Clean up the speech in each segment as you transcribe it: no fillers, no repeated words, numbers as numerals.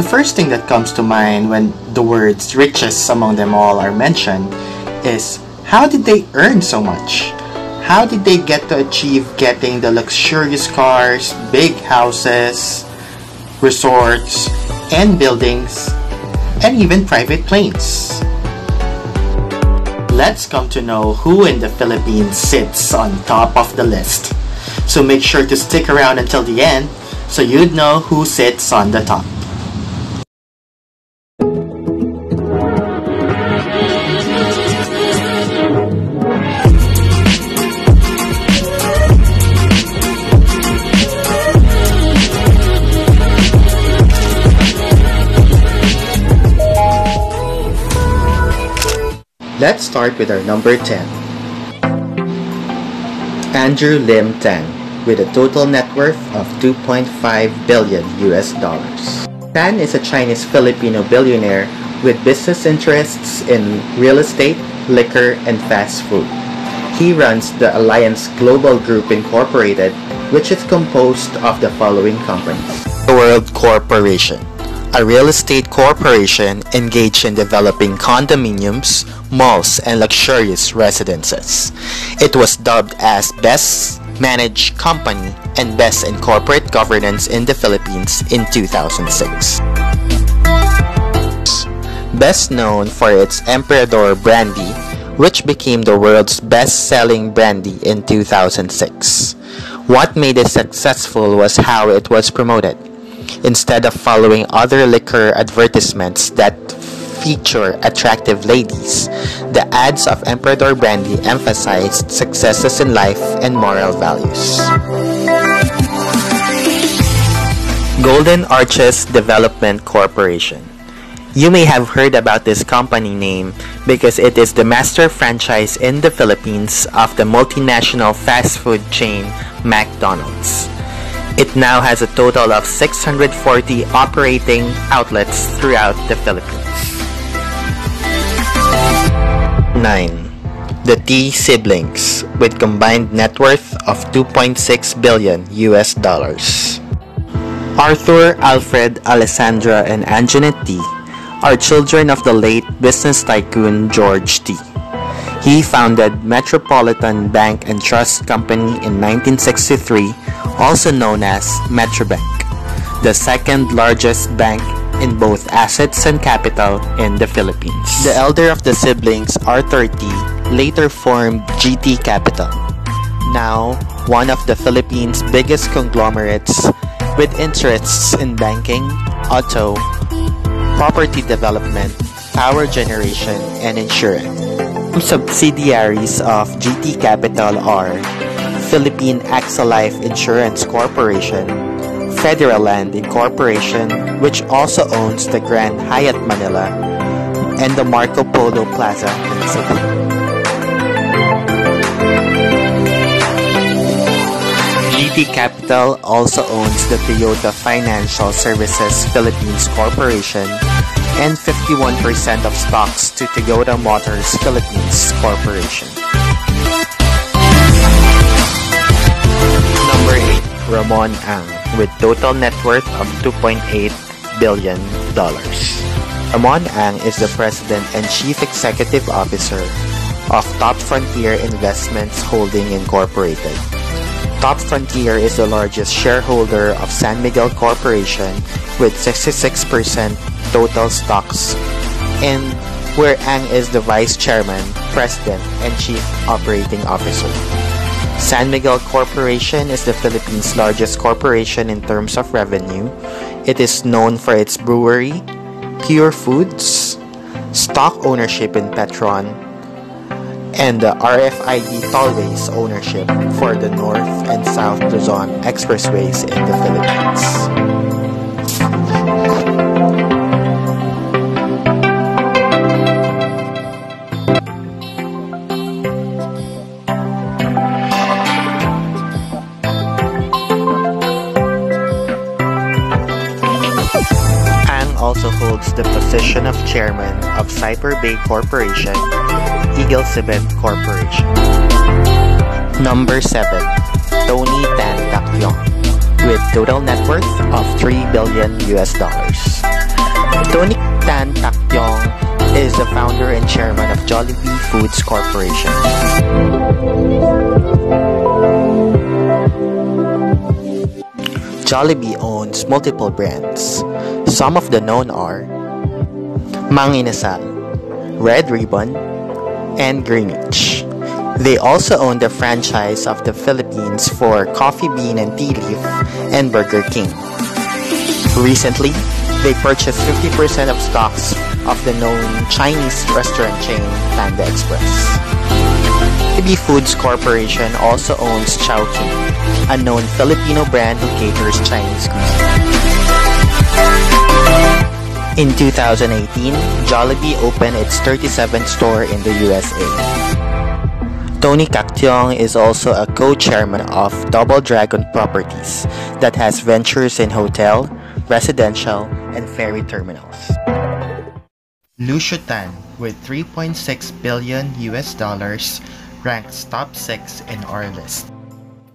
the first thing that comes to mind when the words richest among them all are mentioned is, how did they earn so much? How did they get to achieve getting the luxurious cars, big houses, resorts, and buildings, and even private planes? Let's come to know who in the Philippines sits on top of the list. So make sure to stick around until the end so you'd know who sits on the top. Let's start with our number 10. Andrew Lim Tan, with a total net worth of 2.5 billion US dollars. Tan is a Chinese-Filipino billionaire with business interests in real estate, liquor, and fast food. He runs the Alliance Global Group Incorporated, which is composed of the following companies. The World Corporation, a real estate corporation engaged in developing condominiums, malls, and luxurious residences. It was dubbed as Best Managed Company and Best in Corporate Governance in the Philippines in 2006. Best known for its Emperador brandy, which became the world's best-selling brandy in 2006. What made it successful was how it was promoted. Instead of following other liquor advertisements that feature attractive ladies, the ads of Emperador Brandy emphasized successes in life and moral values. Golden Arches Development Corporation. You may have heard about this company name because it is the master franchise in the Philippines of the multinational fast food chain McDonald's. It now has a total of 640 operating outlets throughout the Philippines. 9. The T siblings, with combined net worth of 2.6 billion US dollars. Arthur, Alfred, Alessandra, and Anjanette T are children of the late business tycoon George T. He founded Metropolitan Bank and Trust Company in 1963, also known as Metrobank, the second largest bank in both assets and capital in the Philippines. The elder of the siblings, Arthur T, later formed GT Capital, now one of the Philippines' biggest conglomerates with interests in banking, auto, property development, power generation, and insurance. Subsidiaries of GT Capital are Philippine AXA Life Insurance Corporation, Federal Land Incorporation, which also owns the Grand Hyatt Manila, and the Marco Polo Plaza in Cebu. GT Capital also owns the Toyota Financial Services Philippines Corporation and 51% of stocks to Toyota Motors Philippines Corporation. Number 8. Ramon Ang, with total net worth of $2.8 billion. Ramon Ang is the President and Chief Executive Officer of Top Frontier Investments Holding Incorporated. Top Frontier is the largest shareholder of San Miguel Corporation with 66% total stocks, and where Ang is the Vice Chairman, President, and Chief Operating Officer. San Miguel Corporation is the Philippines' largest corporation in terms of revenue. It is known for its brewery, Pure Foods, stock ownership in Petron, and the RFID tollways ownership for the North and South Luzon expressways in the Philippines. Also holds the position of Chairman of Cyber Bay Corporation, Eagle Cement Corporation. Number 7. Tony Tan Takyong, with total net worth of $3 billion. Tony Tan Takyong is the founder and chairman of Jollibee Foods Corporation. Jollibee owns multiple brands. Some of the known are Mang Inasal, Red Ribbon, and Greenwich. They also own the franchise of the Philippines for Coffee Bean and Tea Leaf and Burger King. Recently, they purchased 50% of stocks of the known Chinese restaurant chain Panda Express. Jollibee Foods Corporation also owns Chowking, a known Filipino brand who caters Chinese cuisine. In 2018, Jollibee opened its 37th store in the USA. Tony Takyong is also a co-chairman of Double Dragon Properties that has ventures in hotel, residential, and ferry terminals. Lucio Tan, with $3.6 billion ranks top 6 in our list.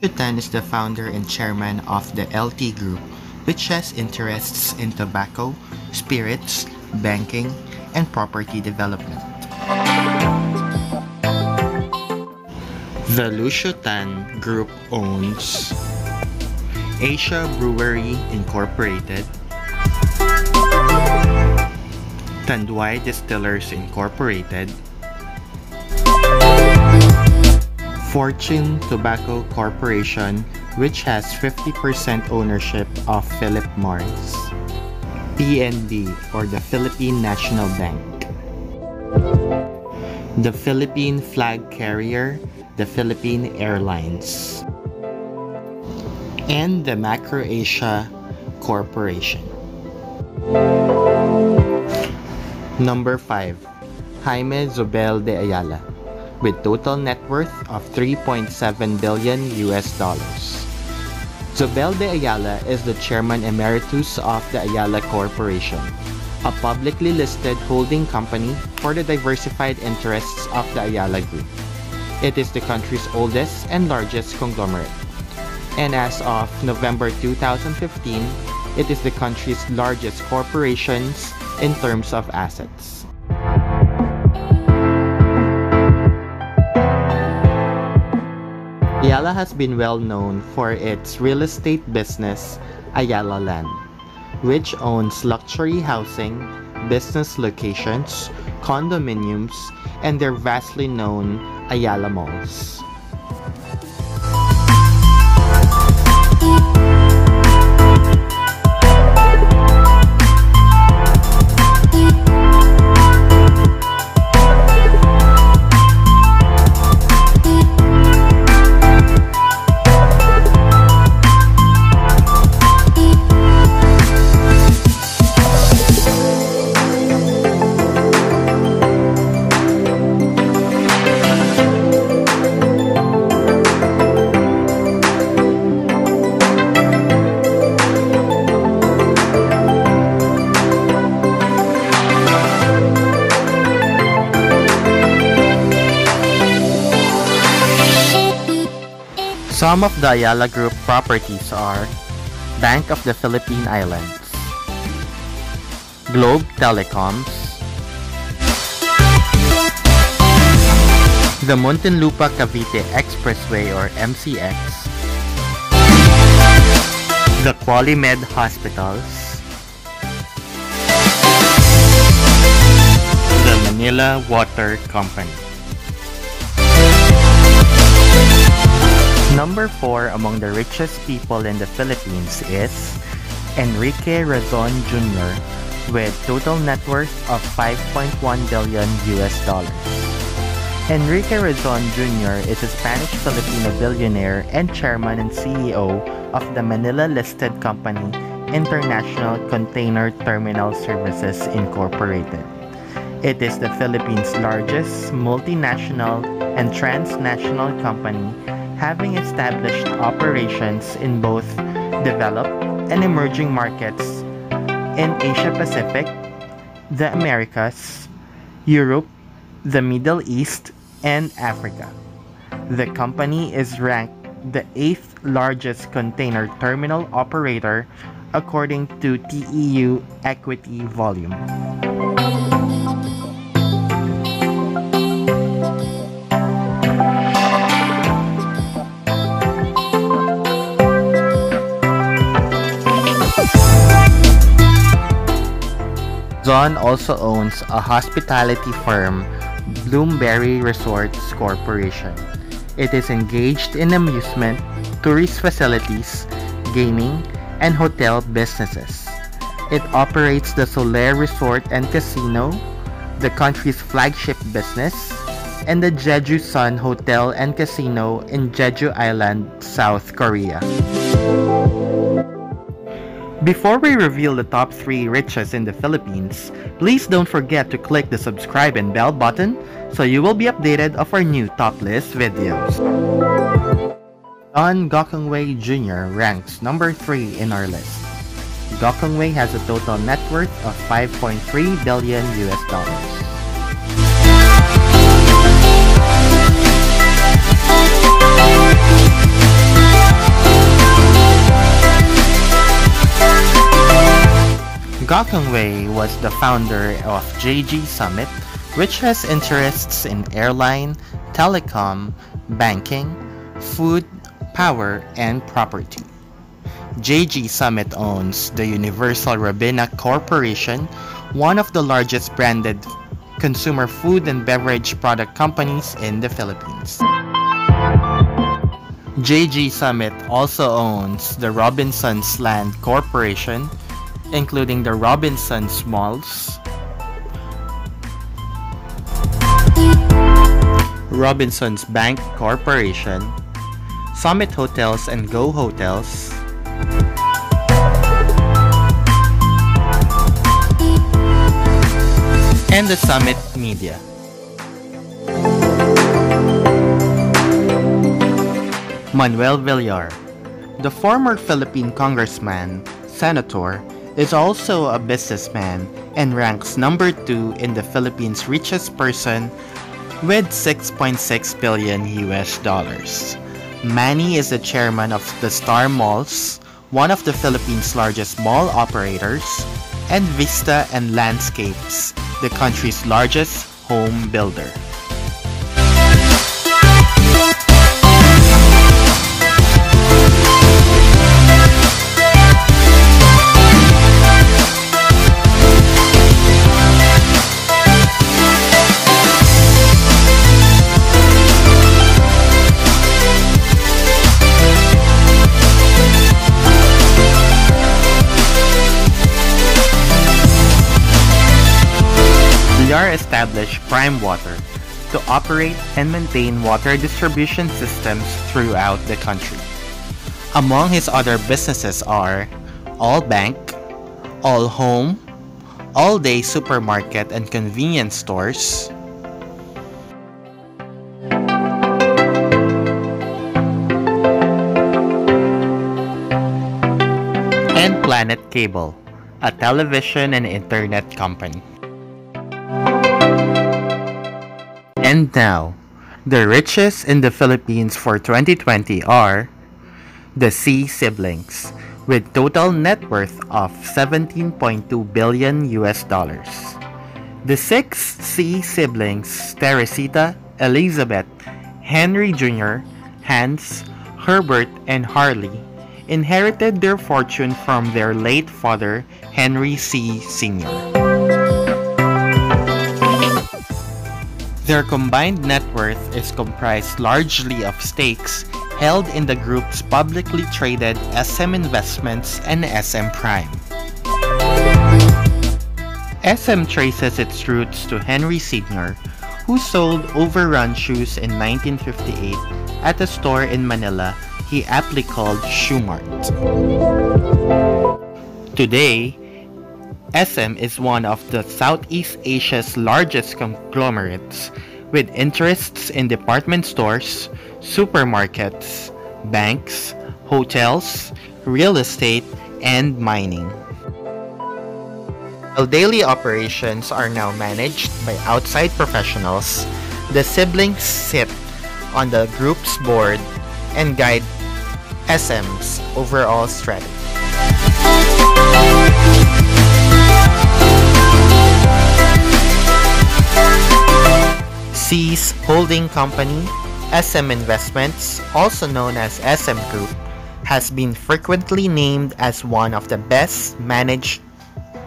Lucio Tan is the founder and chairman of the LT Group, which has interests in tobacco, spirits, banking, and property development. The Lucio Tan Group owns Asia Brewery Incorporated, Tanduay Distillers Incorporated, Fortune Tobacco Corporation, which has 50% ownership of Philip Morris, PNB, or the Philippine National Bank, the Philippine Flag Carrier, the Philippine Airlines, and the Macro Asia Corporation. Number 5. Jaime Zobel de Ayala, with total net worth of $3.7 billion. Zobel de Ayala is the Chairman Emeritus of the Ayala Corporation, a publicly listed holding company for the diversified interests of the Ayala Group. It is the country's oldest and largest conglomerate. And as of November 2015, it is the country's largest corporations in terms of assets. Ayala has been well known for its real estate business, Ayala Land, which owns luxury housing, business locations, condominiums, and their vastly known Ayala Malls. Some of the Ayala Group properties are Bank of the Philippine Islands, Globe Telecoms, the Muntinlupa-Cavite Expressway or MCX, the Qualimed Hospitals, the Manila Water Company. Number 4 among the richest people in the Philippines is Enrique Razon Jr. with total net worth of $5.1 billion. Enrique Razon Jr. is a Spanish-Filipino billionaire and chairman and CEO of the Manila-listed company International Container Terminal Services Incorporated. It is the Philippines' largest multinational and transnational company, having established operations in both developed and emerging markets in Asia-Pacific, the Americas, Europe, the Middle East, and Africa. The company is ranked the 8th largest container terminal operator according to TEU Equity Volume. Zon also owns a hospitality firm, Bloomberry Resorts Corporation. It is engaged in amusement, tourist facilities, gaming, and hotel businesses. It operates the Solaire Resort and Casino, the country's flagship business, and the Jeju Sun Hotel and Casino in Jeju Island, South Korea. Before we reveal the top 3 richest in the Philippines, please don't forget to click the subscribe and bell button so you will be updated of our new Toplist videos. Don Gokongwei Jr. ranks number 3 in our list. Gokongwei has a total net worth of $5.3 billion. Gokongwei was the founder of JG Summit, which has interests in airline, telecom, banking, food, power, and property. JG Summit owns the Universal Robina Corporation, one of the largest branded consumer food and beverage product companies in the Philippines. JG Summit also owns the Robinsons Land Corporation, including the Robinsons Malls, Robinsons Bank Corporation, Summit Hotels and Go Hotels, and the Summit Media. Manuel Villar, the former Philippine congressman, senator, is also a businessman and ranks number 2 in the Philippines' richest person with $6.6 billion. Manny is the chairman of the Star Malls, one of the Philippines' largest mall operators, and Vista and Landscapes, the country's largest home builder. Villar established Prime Water to operate and maintain water distribution systems throughout the country. Among his other businesses are All Bank, All Home, All Day Supermarket and Convenience Stores, and Planet Cable, a television and internet company. And now, the richest in the Philippines for 2020 are the C siblings, with total net worth of $17.2 billion. The 6 C siblings, Teresita, Elizabeth, Henry Jr., Hans, Herbert, and Harley, inherited their fortune from their late father, Henry C. Sr. Their combined net worth is comprised largely of stakes held in the group's publicly traded SM Investments and SM Prime. SM traces its roots to Henry Sr., who sold overrun shoes in 1958 at a store in Manila he aptly called Shoe Mart. Today, SM is one of the Southeast Asia's largest conglomerates, with interests in department stores, supermarkets, banks, hotels, real estate, and mining. While daily operations are now managed by outside professionals, the siblings sit on the group's board and guide SM's overall strategy. C's holding company, SM Investments, also known as SM Group, has been frequently named as one of the best managed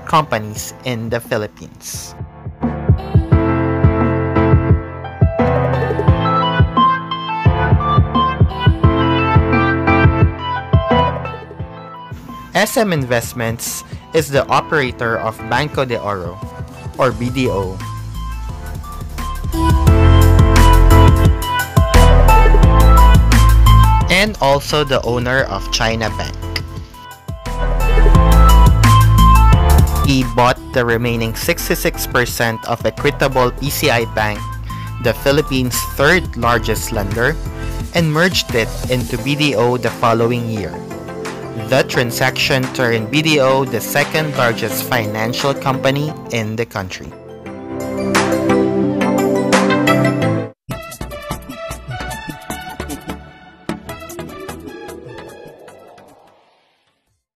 companies in the Philippines. SM Investments is the operator of Banco de Oro, or BDO, and also the owner of China Bank. He bought the remaining 66% of Equitable PCI Bank, the Philippines' third largest lender, and merged it into BDO the following year. The transaction turned BDO the second largest financial company in the country.